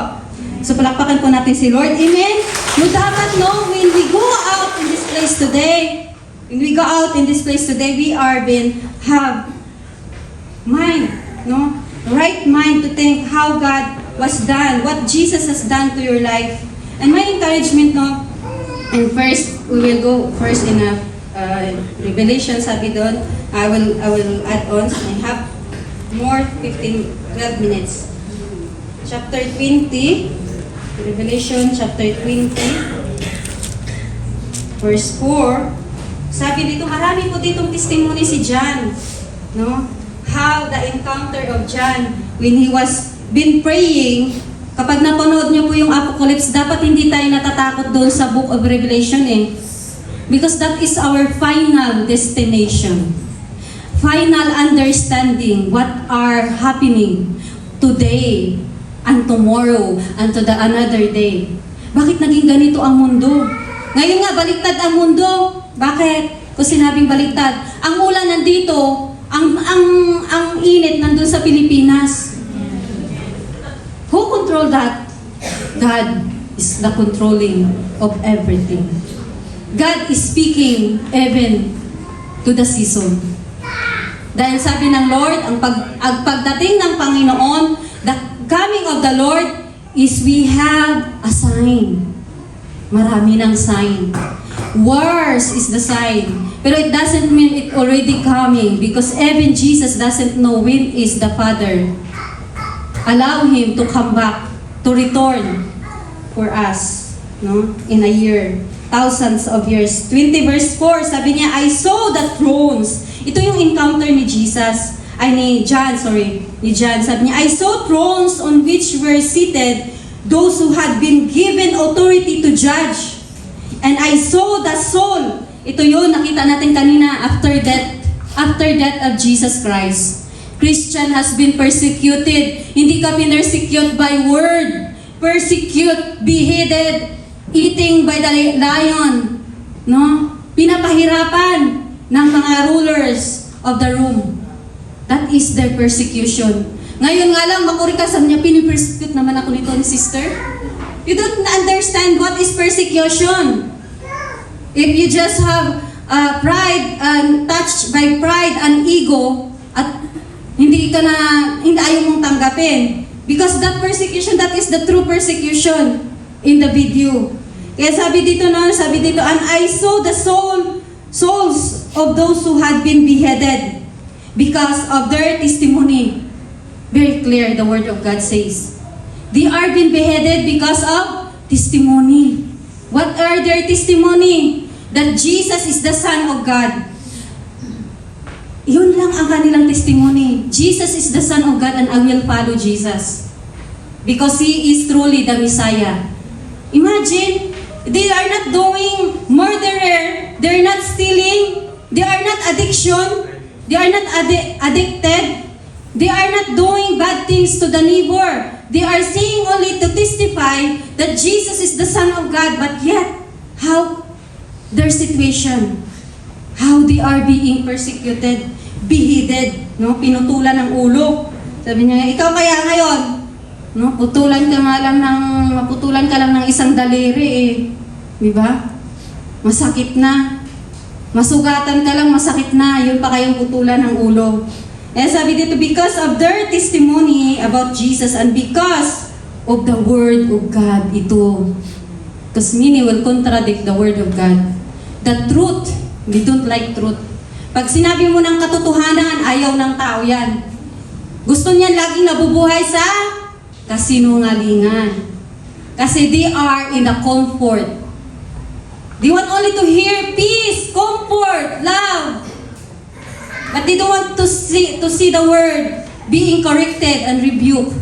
So palakpakan po natin si Lord. Amen? You dapat know when we go out in this place today, we have mind, no? Right mind to think how God was done, what Jesus has done to your life. And my encouragement, no? And first, we will go first in a Revelation, sabi doon. I will add on. I have more 12 minutes. Chapter 20, Revelation chapter 20, verse 4. Sabi dito, marami po ditong testimony si John, no? How the encounter of John when he was been praying. Kapag napanood niyo po yung Apocalypse, dapat hindi tayo natatakot doon sa book of Revelation because that is our final destination. Final understanding what are happening today and tomorrow and to the another day. Bakit naging ganito ang mundo? Ngayon nga, baliktad ang mundo. Bakit? Kung sinabing baliktad, ang ulan nandito, ang init nandun sa Pilipinas. Who control that? God is the controlling of everything. God is speaking even to the season. Dahil sabi ng Lord, ang pagdating ng Panginoon, the coming of the Lord is we have a sign. Marami ng sign. Wars is the sign. Pero it doesn't mean it already coming because even Jesus doesn't know when is the Father. Allow Him to come back, to return for us, no? In a year, thousands of years. 20 verse 4, sabi niya, I saw the thrones. Ito yung encounter ni John. Sabi niya, I saw thrones on which were seated those who had been given authority to judge. And I saw the soul. Ito yun, nakita natin kanina, after death of Jesus Christ. Christian has been persecuted. Hindi ka persecute by word. Persecute, beheaded, eating by the lion. No? Pinapahirapan ng mga rulers of the Rome. That is their persecution. Ngayon nga lang, makuri ka, sabi niya, pinipersecute naman ako nito ni sister. You don't understand what is persecution. If you just have pride and touched by pride and ego, at hindi ayaw mong tanggapin. Because that persecution, that is the true persecution in the video. Kaya sabi dito, and I saw the souls of those who had been beheaded because of their testimony. Very clear, the Word of God says. They are being beheaded because of testimony. What are their testimony? That Jesus is the Son of God. Yun lang ang kanilang testimony. Jesus is the Son of God and I will follow Jesus. Because He is truly the Messiah. Imagine, they are not doing murderer, they are not stealing, they are not addiction, they are not addicted, they are not doing bad things to the neighbor. They are saying only to testify that Jesus is the Son of God, but yet, how their situation, how they are being persecuted, beheaded, no? Pinutulan ng ulo. Sabi niya, ikaw kaya ngayon, no? Maputulan ka lang ng isang daliri Di ba? Masakit na. Masugatan ka lang, masakit na. Yun pa kayong putulan ng ulo. Eh sabi dito, because of their testimony about Jesus and because of the Word of God, ito. Because many will contradict the Word of God. The truth They don't like truth. Pag sinabi mo ng katotohanan, ayaw ng tao yan. Gusto niyan laging nabubuhay sa kasinungalingan. Kasi they are in a comfort. They want only to hear peace, comfort, love. But they don't want to see the word being corrected and rebuked.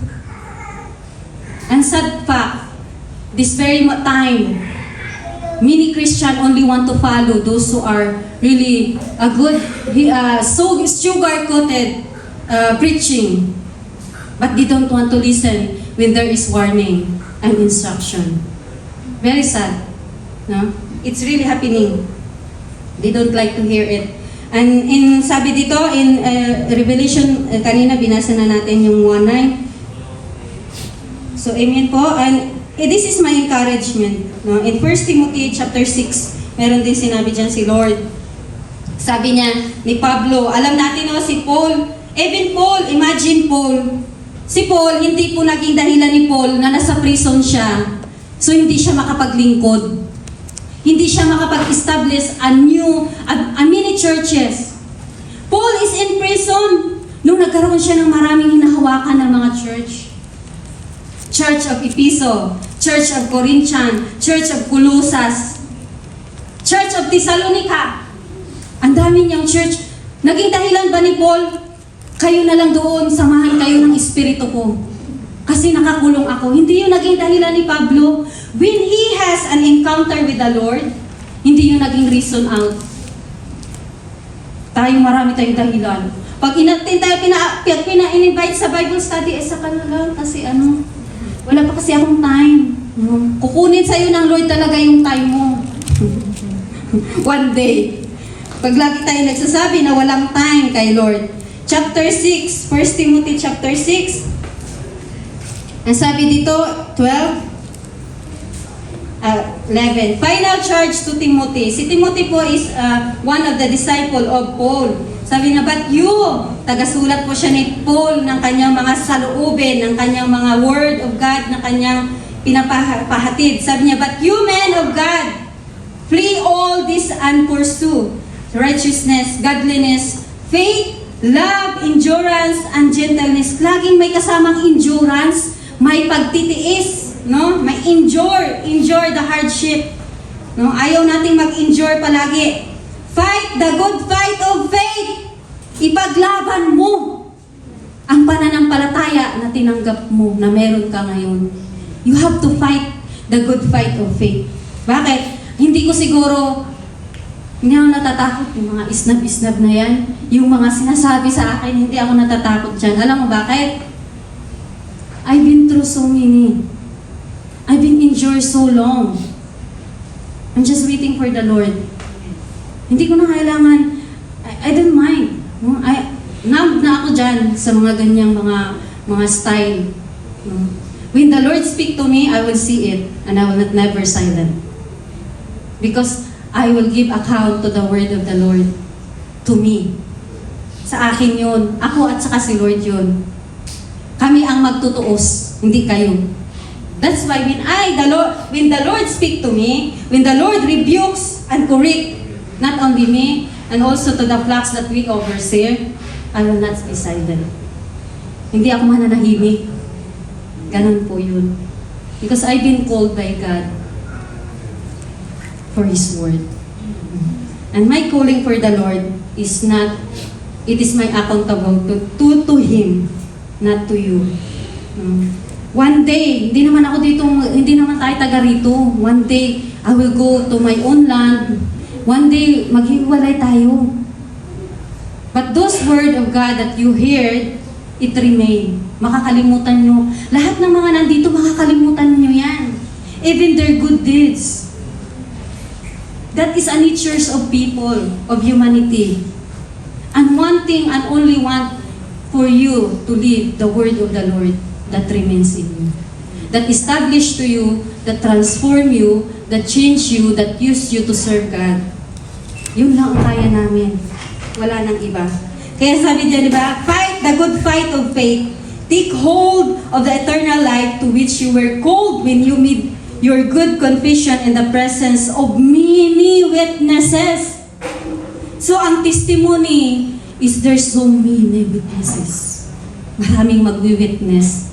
And sad fact, this very time, many Christians only want to follow those who are really a good, so sugar-coated preaching. But they don't want to listen when there is warning and instruction. Very sad. No? It's really happening. They don't like to hear it. And sabi dito, in Revelation, kanina binasa na natin yung 1:9. So, amen po. And this is my encouragement. No? In 1 Timothy chapter 6, meron din sinabi dyan si Lord. Sabi niya ni Pablo, alam natin no, si Paul, even Paul, imagine Paul. Si Paul, hindi po naging dahilan ni Paul na nasa prison siya. So, hindi siya makapaglingkod. Hindi siya makapag-establish a many churches. Paul is in prison nung nagkaroon siya ng maraming hinahawakan ng mga church. Church of Ephesus, Church of Corinthians, Church of Colossus, Church of Thessalonica. Ang dami niyang church. Naging dahilan ba ni Paul, kayo na lang doon, samahan kayo ng Espiritu ko. Kasi nakakulong ako. Hindi yun naging dahilan ni Pablo. When he has an encounter with the Lord, hindi yun naging reason out. Marami tayong dahilan. Pag pina-invite sa Bible study, saka na lang kasi wala pa kasi akong time. Kukunin sa'yo ng Lord talaga yung time mo. One day. Pag lagi tayo nagsasabi na walang time kay Lord. Chapter 6, 1 Timothy chapter 6. Ang sabi dito, 11. Final charge to Timothy. Si Timothy po is one of the disciple of Paul. Sabi na, but you, tagasulat po siya ni Paul ng kanyang mga saloobin, ng kanyang mga word of God na kanyang pinapahatid. Sabi niya, but you men of God, flee all this and pursue righteousness, godliness, faith, love, endurance, and gentleness. Laging may kasamang endurance, may pagtitiis, no? May endure the hardship. No? Ayaw nating mag-endure palagi. Fight the good fight of faith. Ipaglaban mo ang pananampalataya na tinanggap mo na meron ka ngayon. You have to fight the good fight of faith. Bakit? Hindi ako natatakot yung mga isnab-isnab na yan. Yung mga sinasabi sa akin, hindi ako natatakot dyan. Alam mo bakit? I've been through so many. I've been injured so long. I'm just waiting for the Lord. Hindi ko na kailangan, I don't mind. No? Numb na ako dyan sa mga ganyang mga style. No? When the Lord speak to me, I will see it and I will not never silent. Because I will give account to the word of the Lord to me. Sa akin yun. Ako at saka si Lord yun. Kami ang magtutuos, hindi kayo. That's why when the Lord speak to me, when the Lord rebukes and correct, not only me, and also to the flocks that we oversee, I will not be silent. Hindi ako mananahimik. Ganun po yun. Because I've been called by God for His Word. And my calling for the Lord is not, it is my accountable to Him, not to you. One day, hindi naman tayo taga rito. One day, I will go to my own land. One day, maghiwalay tayo. But those word of God that you heard, it remain. Makakalimutan nyo. Lahat ng mga nandito, makakalimutan nyo yan. Even their good deeds. That is a nature of people, of humanity. And one thing and only one for you to live the word of the Lord that remains in you. That establish to you, that transform you, that change you, that use you to serve God. Yun lang ang kaya namin. Wala nang iba. Kaya sabi diyan, di ba? Fight the good fight of faith. Take hold of the eternal life to which you were called when you made your good confession in the presence of many witnesses. So ang testimony is there's so many witnesses. Maraming magwi-witness.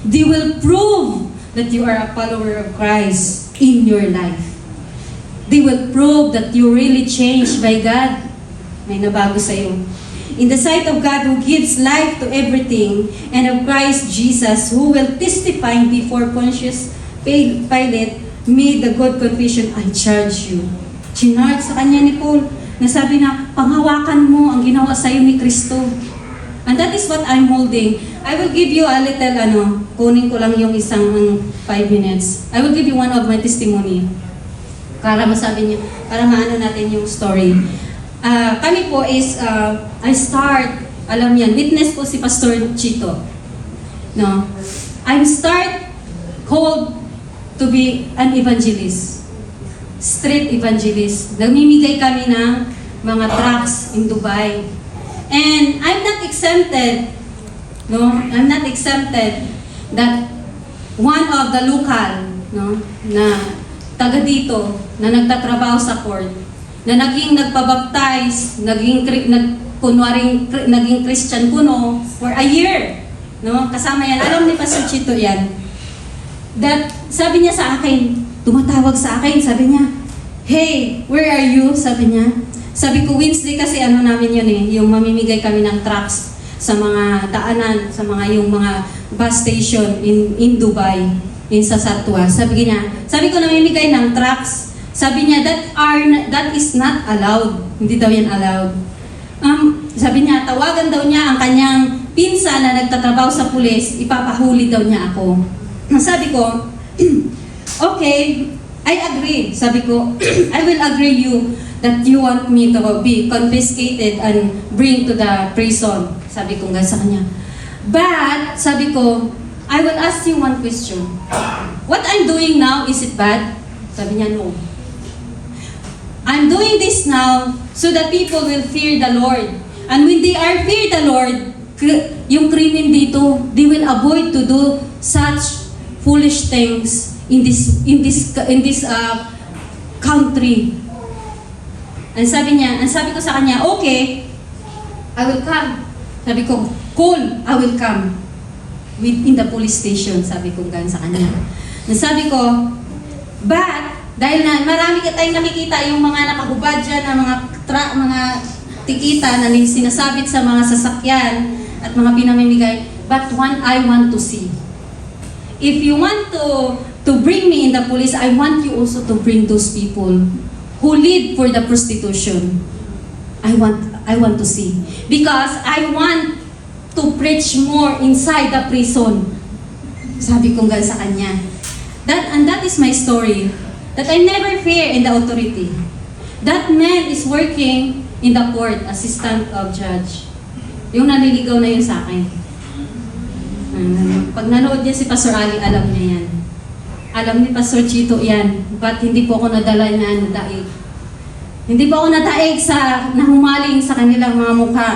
They will prove that you are a follower of Christ in your life. They will prove that you really changed by God. May nabago sa'yo. In the sight of God who gives life to everything, and of Christ Jesus who will testify before Pontius Pilate made the good confession, I charge you. Chinarge sa kanya ni Paul, na sabi na, panghawakan mo ang ginawa sa'yo ni Kristo. And that is what I'm holding. I will give you a little, kunin ko lang yung isang 5 minutes. I will give you one of my testimony. Para masabi niyo, para maano natin yung story. Kami po is, I start, alam yan, witness po si Pastor Chito. No? I'm start called to be an evangelist. Street evangelist. Namimigay kami ng mga tracts in Dubai. And I'm not exempted, no? I'm not exempted that one of the local, no, na taga dito, na nagtatrabaho sa court, na naging nagpabaptize, naging Christian kuno for a year, no? Kasama yan, alam ni Pastor Chito yan. That, sabi niya sa akin, tumatawag sa akin, sabi niya, hey, where are you? Sabi niya. Sabi ko, Wednesday kasi ano namin yun yung mamimigay kami ng trucks sa mga daanan, sa mga yung mga bus station in Dubai, in Satwa. Sabi ko namimigay ng trucks. Sabi niya, that is not allowed. Hindi daw yan allowed. Sabi niya, tawagan daw niya ang kanyang pinsa na nagtatrabaho sa pulis, ipapahuli daw niya ako. Sabi ko, okay, I agree. Sabi ko, I will agree you that you want me to be confiscated and bring to the prison. Sabi ko nga sa kanya. But, sabi ko, I will ask you one question. What I'm doing now, is it bad? Sabi niya, no. I'm doing this now so that people will fear the Lord. And when they are fear the Lord, yung krimen dito, they will avoid to do such foolish things in this country. And sabi ko sa kanya, okay, I will come. Sabi ko, cool, I will come. In the police station, sabi ko gan sa kanya. And sabi ko, but, dahil na marami tayong nakikita yung mga nakahubad dyan na mga tikita na sinasabit sa mga sasakyan at mga pinamimigay, but one I want to see. If you want to bring me in the police, I want you also to bring those people who live for the prostitution. I want to see. Because I want to preach more inside the prison. Sabi ko nga sa kanya. That is my story. That I never fear in the authority. That man is working in the court, assistant of judge. Yung naliligaw na yun sa akin. Pag nanood niya si Pastor Ali, alam niya yan. Alam ni Pastor Chito yan. Ba't hindi po ako nadala na nadaig? Hindi po ako nadaig sa nahumaling sa kanilang mga mukha.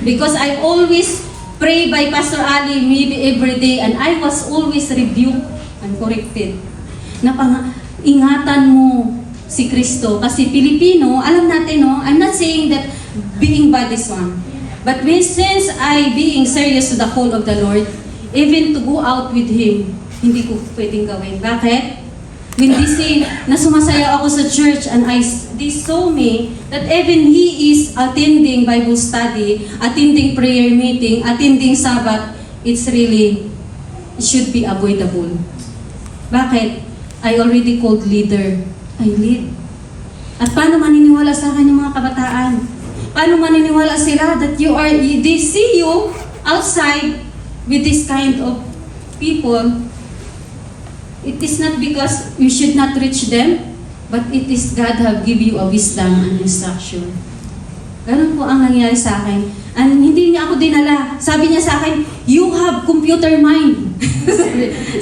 Because I always pray by Pastor Ali maybe every day and I was always rebuked and corrected. Ingatan mo si Kristo. Kasi Pilipino, alam natin, no? I'm not saying that being bad is one. But since I being serious to the call of the Lord, even to go out with Him, hindi ko pwedeng gawin. Bakit? When they say na sumasaya ako sa church and they saw me that even he is attending Bible study, attending prayer meeting, attending Sabbath, it should be avoidable. Bakit? I already called leader. I lead. At paano maniniwala sa akin yung mga kabataan? Paano maniniwala sila that they see you outside with this kind of people? It is not because you should not reach them, but it is God have give you a wisdom and instruction. Ganun po ang nangyari sa akin. And hindi niya ako dinala. Sabi niya sa akin, you have computer mind.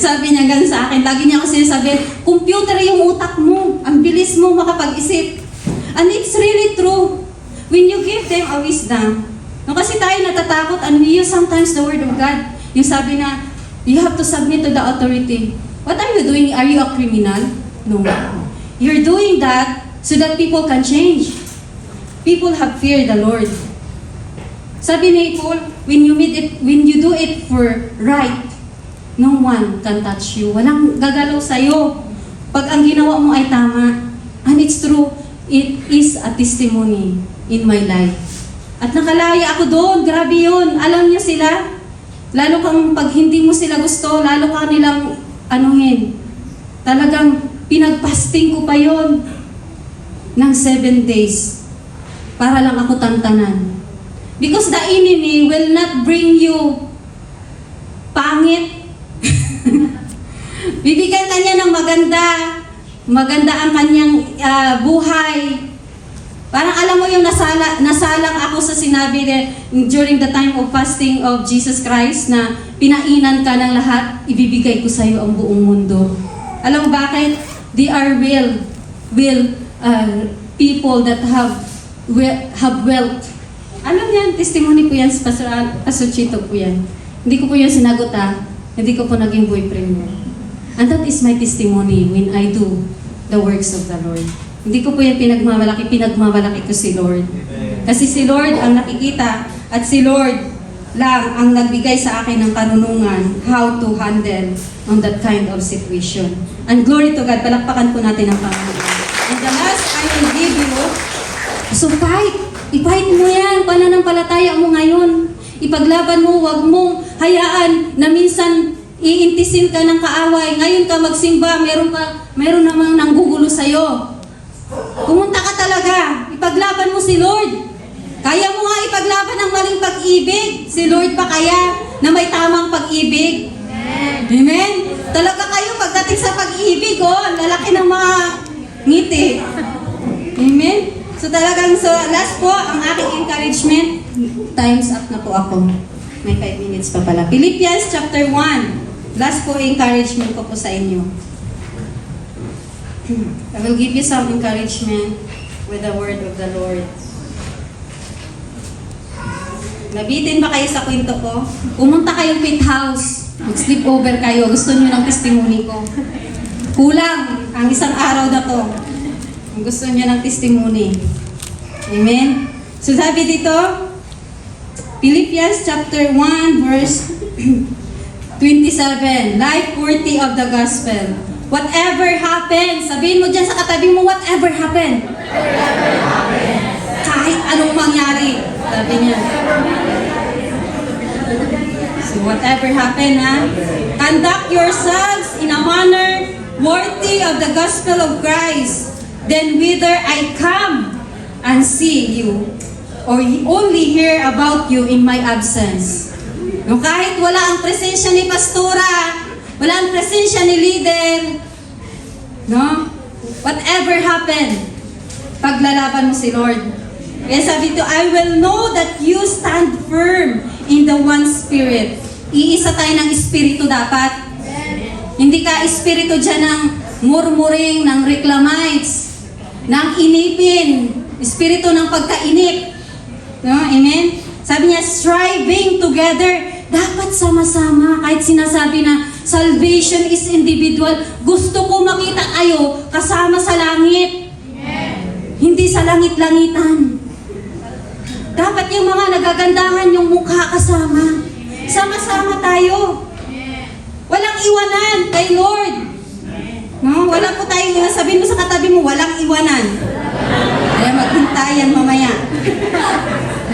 Sabi niya ganun sa akin. Lagi niya ako sinasabi, computer yung utak mo. Ang bilis mo makapag-isip. And it's really true. When you give them a wisdom, no, kasi tayo natatakot and we use sometimes the word of God. Yung sabi na, you have to submit to the authority. What are you doing? Are you a criminal? No. You're doing that so that people can change. people have feared the Lord. Sabi ni Paul, when you do it for right, no one can touch you. Walang gagalaw sa'yo pag ang ginawa mo ay tama. And it's true, it is a testimony in my life. At nakalaya ako doon, grabe yun. Alam niyo sila, lalo kang pag hindi mo sila gusto, lalo ka nilang anuhin. Talagang pinagpasting ko pa yon ng 7 days para lang ako tantanan. Because the enemy will not bring you pangit. Bibigyan ka niya ng maganda ang kanyang buhay. Parang alam mo yung nasalang ako sa sinabi during the time of fasting of Jesus Christ na pinainan ka ng lahat, ibibigay ko sa iyo ang buong mundo. Alam mo bakit? They are real people that have wealth. Alam yan, testimony ko yan sa Pastor Chito po yan. Hindi ko po yung sinagot hindi ko po naging boyfriend mo. And that is my testimony when I do the works of the Lord. Hindi ko po yan pinagmamalaki ko si Lord. Kasi si Lord ang nakikita at si Lord lang ang nagbigay sa akin ng kanunungan how to handle on that kind of situation. And glory to God, palakpakan po natin ang Panginoon. And the last I will give you, so fight. I-fight mo yan, pananampalataya mo ngayon. Ipaglaban mo, huwag mong hayaan na minsan iintisin ka ng kaaway. Ngayon ka magsimba, meron namang nanggugulo sa'yo. Pumunta ka talaga. Ipaglaban mo si Lord. Kaya mo nga ipaglaban ang maling pag-ibig. Si Lord pa kaya na may tamang pag-ibig. Amen? Talaga kayo pagdating sa pag-ibig, lalaki ng mga ngiti. Amen? So last po, ang aking encouragement, time's up na po ako. May 5 minutes pa pala. Philippians chapter 1. Last po encouragement ko po sa inyo. I will give you some encouragement with the word of the Lord. Nabitin ba kayo sa kwento ko? Pumunta kayong pit house. Mag-sleep over kayo. Gusto niyo ng testimony ko. Kulang ang isang araw na to. Gusto niyo ng testimony. Amen? So sabi dito, Philippians chapter 1 verse 27, life worthy of the gospel. Whatever happens, sabihin mo dyan sa katabi mo, whatever happened. Kahit anong mangyari, sabi niya. So whatever happened, conduct yourselves in a manner worthy of the gospel of Christ. Then whether I come and see you, or only hear about you in my absence. No, kahit wala ang presensya ni pastora, wala ang presensya ni leader, no? Whatever happened, paglalaban mo si Lord. Kaya sabi ito, I will know that you stand firm in the one spirit. Iisa tayo ng espiritu dapat. Hindi ka espiritu dyan ng murmuring, ng reclamites, ng inipin, espiritu ng pagkainip. No? Amen? Sabi niya, striving together, dapat sama-sama. Kahit sinasabi na salvation is individual, gusto ko makita kayo kasama sa langit. Amen. Hindi sa langit-langitan. Dapat yung mga nagagandahan yung mukha kasama. Sama-sama tayo. Walang iwanan kay Lord. No? Wala po tayong iwanan. Sabihin mo sa katabi mo, walang iwanan. Kaya maghintayan mamaya.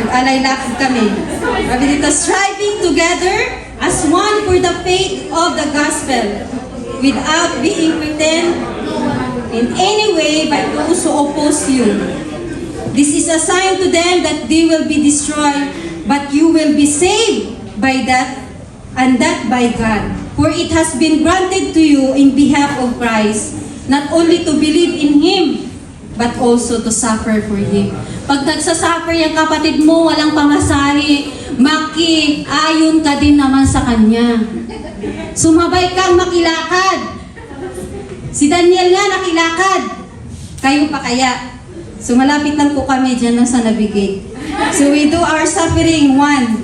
Nag-alay lakad kami. Sabi dito, striving together as one for the faith of the gospel without being pretend in any way by those who oppose you. This is a sign to them that they will be destroyed, but you will be saved by that, and that by God. For it has been granted to you in behalf of Christ, not only to believe in Him, but also to suffer for Him. Pag nagsasuffer yung kapatid mo, walang pamasahe, ayon ka din naman sa Kanya. Sumabay kang makilakad. Si Daniel nga nakilakad. Kayo pa kaya? So malapit lang po kami dyan lang sa navigate. So we do our suffering one.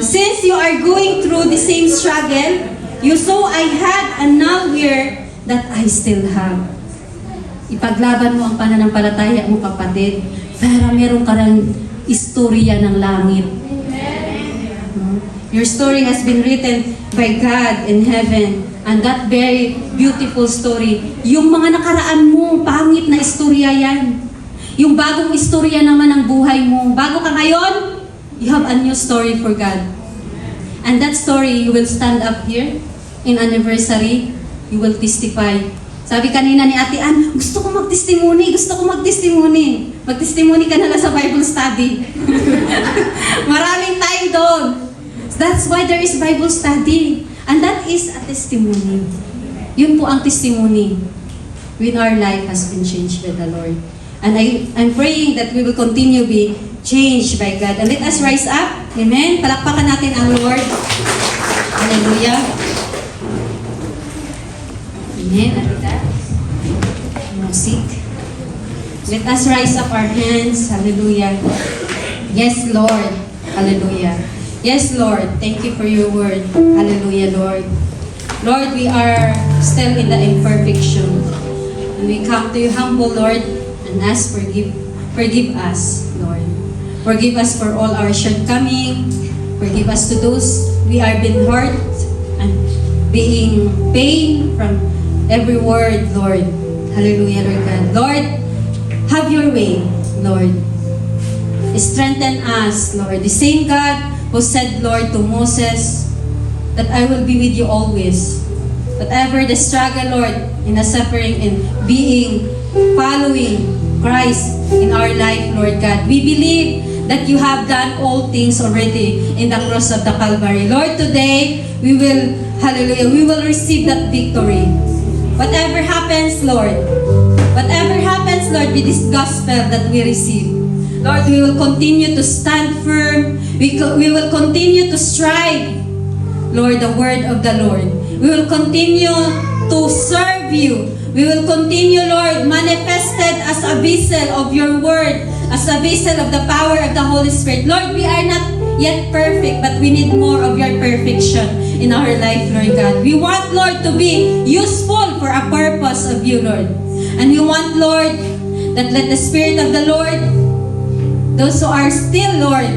Since you are going through the same struggle, you saw I had and now we're that I still have. Ipaglaban mo ang pananampalataya mo, kapatid. Para meron ka rin istorya ng langit. Your story has been written by God in heaven. And that very beautiful story, yung mga nakaraan mo, pangit na istorya yan. Yung bagong istorya naman ng buhay mo, bago ka ngayon, you have a new story for God. And that story, you will stand up here in anniversary, you will testify. Sabi kanina ni Ate Ann, gusto ko mag-testimony. Mag-testimony ka na lang sa Bible study. Maraming time doon. That's why there is Bible study. And that is a testimony. Yun po ang testimony when our life has been changed by the Lord. And I'm praying that we will continue to be changed by God. And let us rise up. Amen? Palakpakan natin ang Lord. Hallelujah. Amen. Music. Let us rise up our hands. Hallelujah. Yes, Lord. Hallelujah. Yes, Lord. Thank you for your word. Hallelujah, Lord. Lord, we are still in the imperfection. And we come to you humble, Lord, and ask forgive us, Lord. Forgive us for all our shortcomings. Forgive us to those we are being hurt and being pain from every word, Lord. Hallelujah, Lord God. Lord, have your way, Lord. Strengthen us, Lord. The same God who said, Lord, to Moses, that I will be with you always. Whatever the struggle, Lord, in the suffering and following Christ in our life, Lord God, we believe that you have done all things already in the cross of the Calvary. Lord, today, we will receive that victory. Whatever happens, Lord, with this gospel that we receive, Lord, we will continue to stand firm. We will continue to strive, Lord, the word of the Lord. We will continue to serve you. We will continue, Lord, manifested as a vessel of your word, as a vessel of the power of the Holy Spirit. Lord, we are not yet perfect, but we need more of your perfection in our life, Lord God. We want, Lord, to be useful for a purpose of you, Lord. And we want, Lord, that let the Spirit of the Lord, those who are still, Lord,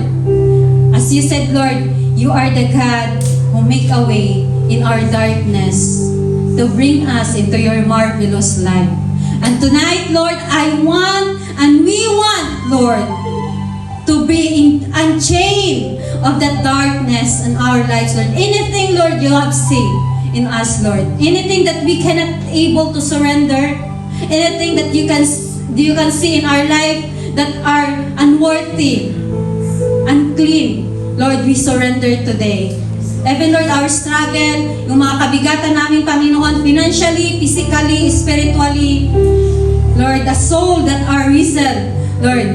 as you said, Lord, you are the God who make a way in our darkness to bring us into your marvelous light. And tonight, Lord, we want, Lord, to be unchained of that darkness in our lives, Lord. Anything, Lord, you have seen in us, Lord. Anything that we cannot able to surrender, anything that you can see in our life that are unworthy, unclean, Lord, we surrender today. Even, Lord, our struggle, yung mga kabigatan namin, Panginoon, financially, physically, spiritually, Lord, the soul that are risen, Lord,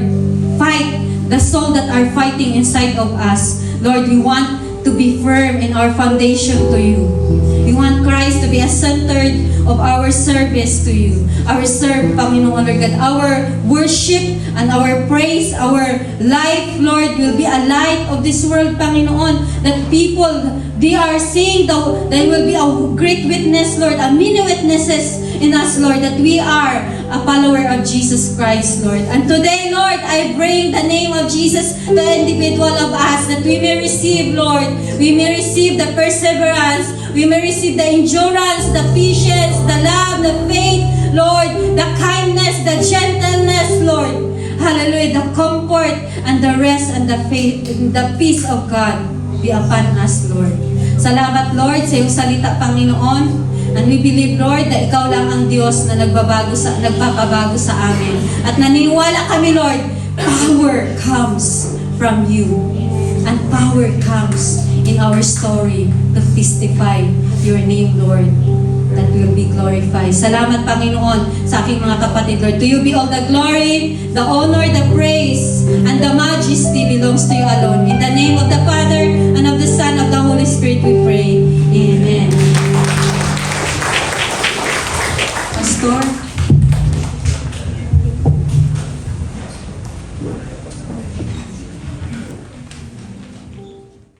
fight the soul that are fighting inside of us. Lord, we want to be firm in our foundation to you. We want Christ to be a center of our service to you. Our Panginoon, Lord God, our worship and our praise, our life, Lord, will be a light of this world, Panginoon, that people, they are seeing, there will be a great witness, Lord, a many witnesses in us, Lord, that we are a follower of Jesus Christ, Lord. And today, Lord, I bring the name of Jesus, the individual of us, that we may receive, Lord, we may receive the perseverance, we may receive the endurance, the patience, the love, the faith, Lord, the kindness, the gentleness, Lord. Hallelujah, the comfort and the rest and the faith, the peace of God be upon us, Lord. Salamat, Lord, sa iyong salita, Panginoon. And we believe, Lord, na ikaw lang ang Diyos na nagpapabago sa amin. At naniniwala kami, Lord, power comes from you. And power comes in our story to testify your name, Lord, that will be glorified. Salamat, Panginoon, sa aking mga kapatid, Lord. To you be all the glory, the honor, the praise, and the majesty belongs to you alone. In the name of the Father,